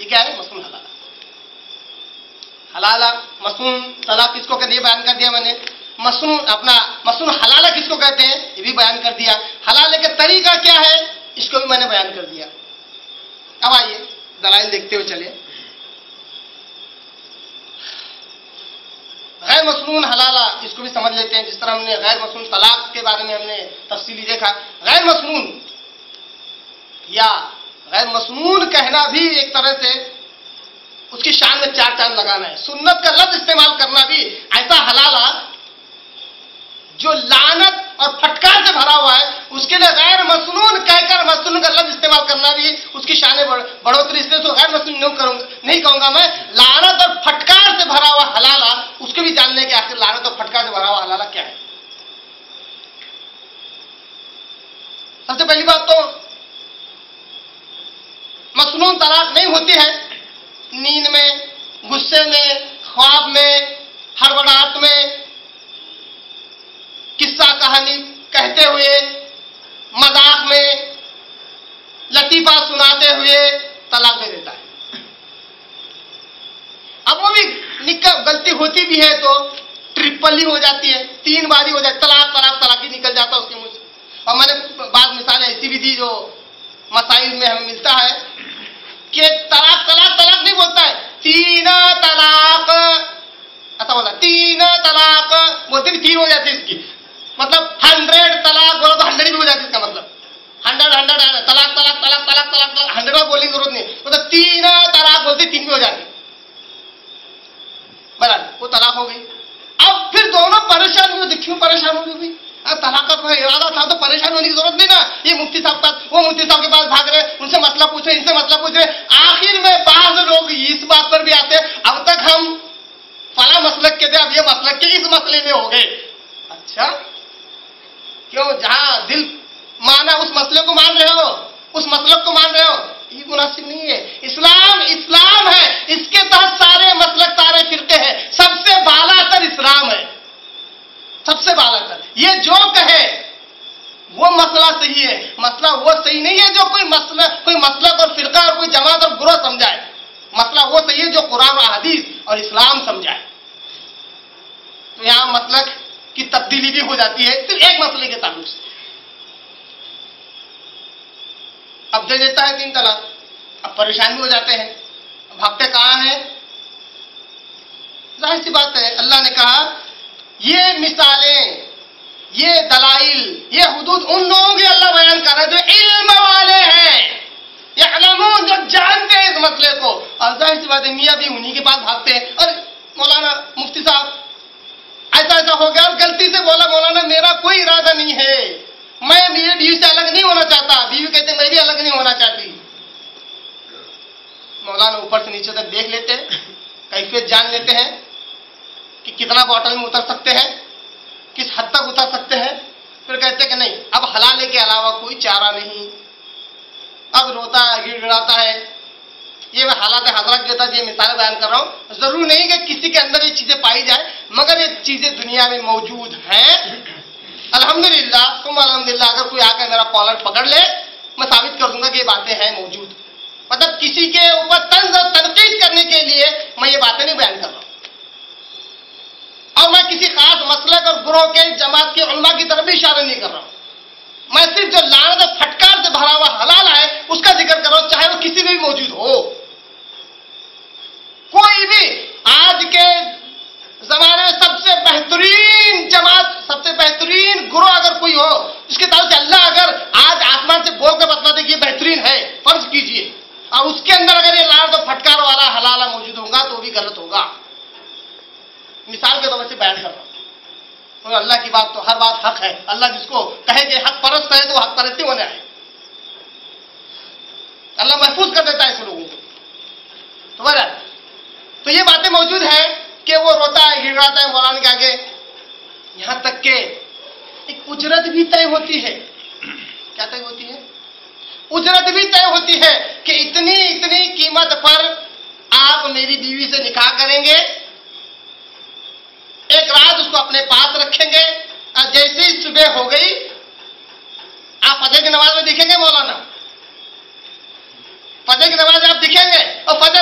یہ کیا ہے؟ مسنون حلالہ. حلالہ مسنون طلاق کس کو کہتے ہیں یہ بیان کر دیا میں نے. مسنون حلالہ کس کو کہتے ہیں یہ بھی بیان کر دیا. حلالے کا طریقہ کیا ہے اس کو بھی میں نے بیان کر دیا. اب آئیے دلائل دیکھتے ہوئے چلے. غیر مسنون حلالہ اس کو بھی سمجھ لیتے ہیں. جس طرح ہم نے غیر مسنون طلاق کے بارے میں ہم نے تفصیلی دیکھا. غیر مسنون یا غیر مسنون کہنا بھی ایک طرح سے اس کی شان میں چار چاند لگانا ہے. سنت کا لفظ استعمال کرنا بھی ایسا حلالہ جو لعنت اور پھٹکار سے بھرا ہوا ہے اس کے لیے غیر مسنون کہہ کر مسنون کا لفظ استعمال کرنا بھی اس کی شان بڑھوتری. اس لیے تو غیر مسنون نہیں کہوں گا میں. لعنت اور پھٹکار سے بھرا ہوا حلالہ اس کو بھی جاننے کے آخر لعنت اور پھٹکار سے بھرا ہوا حلالہ کیا ہے. سب سے پہلی بات تو مسنون طلاق نہیں ہوتی ہے نیند میں، غصے میں، خواب میں، ہڑبڑاہٹ میں، قصہ کہانی کہتے ہوئے، مذاق میں، لطیفہ سناتے ہوئے طلاق دے دیتا ہے. اب وہ بھی غلطی ہوتی بھی ہے تو ٹرپل ہی ہو جاتی ہے، 3 بار ہی ہو جاتی. طلاق طلاق طلاق ہی نکل جاتا ہے اس کے منہ سے. اور میں نے بعض مثالیں ایسی بھی دی جو مسائل میں ہمیں ملتا ہے کہ طلاق طلاق طلاق نہیں بولتا ہے، 3 طلاق ایسا بولتا ہے. 3 طلاق بولتے بھی 3 ہو جاتی ہے اس کی. مطلب 100 طلاق بولو تو 100 بھی ہو جاتی ہے اس کا مطلب. 100 طلاق طلاق طلاق طلاق طلاق 100 بار بولنے کی ضرورت نہیں. مطلب 3 طلاق بولتی 3 بھی ہو جاتی. برابر وہ طلاق ہو گئی. اب پھر دونوں پریشان ہوئے. کیوں پریشان ہو گئی؟ طلاق کا کوئی ارادہ تھا تو پریشان ہونے کی ضرورت نہیں نا. یہ مفتی صاحب کا وہ مفتی صاحب کے پاس بھاگ رہے، ان سے مسئلہ پوچھ رہے، ان سے مسئلہ پوچھ رہے. آخر میں بعض لوگ اس بات پر بھی آتے اب تک ہم فلاں مسلک کے تھے اب یہ مسلک کے اس مسئلے میں ہو گئے. اچھا کیوں؟ جہاں دل مانا اس مسئلے کو مان رہے ہو، اس مسلک کو مان رہے ہو، یہ مناسب نہیں ہے. اسلام ہے، اس کے تحت سارے مسلک سارے فرقے ہیں. سب سے بالا تر اسلام ہے، سب سے بالا تر. یہ جو کہے وہ مسئلہ صحیح ہے. مسئلہ وہ صحیح نہیں ہے جو کوئی مسلک اور فرقہ اور کوئی جماعت اور گروہ سمجھائے. مسئلہ وہ صحیح ہے جو قرآن و حدیث اور اسلام سمجھائے. تو یہاں مسلک کی تبدیلی بھی ہو جاتی ہے صرف ایک مسئلے کے تعلق سے. اب دے دیتا ہے 3 طلاق. اب پریشان بھی ہو جاتے ہیں. اب بھاگتے کہاں ہیں؟ ظاہر سی بات ہے اللہ نے کہا یہ مثالیں، یہ دلائل، یہ حدود ان لوگوں کی اللہ بیان کر رہا ہے جو علم والے ہیں، یعلمون، جو جانتے ہیں اس مسئلے کو. اور ظاہر سی بات ہے میاں بھی انہی کے پاس بھاگتے ہیں. اور مولانا مفتی صاحب ایسا ہو گیا اور غلطی سے بولا مولانا میرا کوئی ارادہ نہیں ہے، میں میری بیوی سے الگ نہیں ہونا چاہتا. بیوی کہتے ہیں میں بھی الگ نہیں ہونا چاہتی. مولانا اوپر سے نیچے تک دیکھ لیتے ہیں، کیفیت جان لیتے ہیں کہ کتنا باٹل میں اتر سکتے ہیں، کس حد تک اتر سکتے ہیں. پھر کہتے ہیں کہ نہیں اب حلالے کے علاوہ کوئی چارہ نہیں. اب روتا ہے، گڑ گڑاتا ہے. یہ میں حالات حضرت کے تحت یہ مثالیں بیان کر رہا ہوں. ضروری نہیں کہ کسی کے اندر یہ چیزیں پائی جائیں، مگر یہ چیزیں دنیا میں موجود ہیں. الحمدللہ ثم الحمدللہ. اگر کوئی آ کر میرا کالر پکڑ لے میں ثابت کر دوں گا کہ یہ باتیں ہیں موجود. مطلب کسی کے اوپر طنز اور تنقید کرنے کے لیے میں یہ باتیں نہیں بیان کر رہا ہوں. اور میں کسی خاص مسلک اور گروہ کے جماعت کے علماء کی طرف بھی اشارہ نہیں کر رہا ہوں. میں صرف جو لعنت اور پھٹکار سے بھرا ہوا حلال ہے اس کا ذکر کر رہا ہوں، چاہے وہ کسی میں بھی موجود ہو. کوئی بھی آج کے زمانے میں سب سے بہترین جماعت، سب سے بہترین گروہ اگر کوئی ہو اس کے تعلق سے اللہ اگر آج آسمان سے بول کر بتلا دے کہ یہ بہترین ہے فرض کیجئے، اور اس کے اندر اگر یہ لعنت اور پھٹکار والا حلالہ موجود ہوگا تو وہ بھی غلط ہوگا. مثال کے طور سے بیان کر رہا ہوں. اور اللہ کی بات تو ہر بات حق ہے. اللہ جس کو کہے کہ حق پرست ہے تو حق پرستی ہونے آئے. اللہ محفوظ کر دیتا ہے ایسے لوگوں کو. تو یہ باتیں موجود ہیں کہ وہ روتا ہے، گڑگڑاتا ہے مولانا کے آگے. یہاں تک کہ ایک اجرت بھی طے ہوتی ہے. کیا طے ہوتی ہے؟ اجرت بھی طے ہوتی ہے کہ اتنی قیمت پر آپ میری بیوی سے نکاح کریں گے، ایک رات اس کو اپنے پاس رکھیں گے، اور جیسے ہی صبح ہو گئی آپ فجر کی نماز میں دکھیں گے مولانا. فجر کی نماز آپ دکھیں گے اور فجر